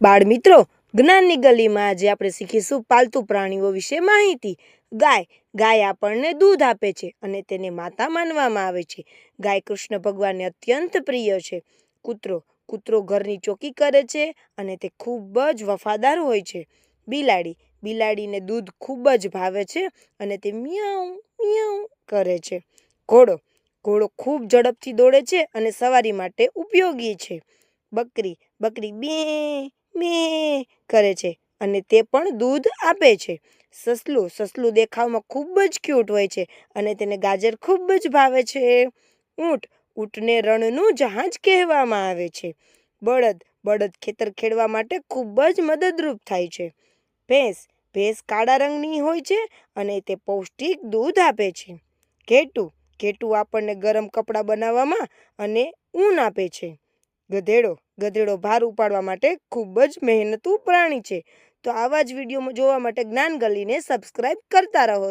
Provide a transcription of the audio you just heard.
બાળ મિત્રો, જ્ઞાનની ગલીમાં આજે આપણે શીખીશું પાલતુ પ્રાણીઓ વિશે માહિતી. ગાય આપણને દૂધ આપે છે અને તેને માતા માનવામાં આવે છે. ગાય કૃષ્ણ ભગવાનને અત્યંત પ્રિય છે. કૂતરો ઘરની ચોકી કરે છે અને તે ખૂબ જ વફાદાર હોય છે. બિલાડીને દૂધ ખૂબ જ ભાવે છે અને તે મિયાઉ મિયાઉ કરે છે. ઘોડો ખૂબ ઝડપથી દોડે છે અને સવારી માટે ઉપયોગી છે. બકરી બે બે કરે છે અને તે પણ દૂધ આપે છે. સસલું દેખાવમાં ખૂબ જ ક્યુટ હોય છે અને તેને ગાજર ખૂબ જ ભાવે છે. ઊંટને રણનું જહાજ કહેવામાં આવે છે. બળદ ખેતર ખેડવા માટે ખૂબ જ મદદરૂપ થાય છે. ભેંસ કાળા રંગની હોય છે અને તે પૌષ્ટિક દૂધ આપે છે. ઘેટું આપણને ગરમ કપડાં બનાવવામાં અને ઊન આપે છે. ગધેડો ભાર ઉપાડવા માટે ખૂબ જ મહેનતુ પ્રાણી છે. તો આવા જ વિડીયો જોવા માટે જ્ઞાન ગલીને સબસ્ક્રાઇબ કરતા રહો.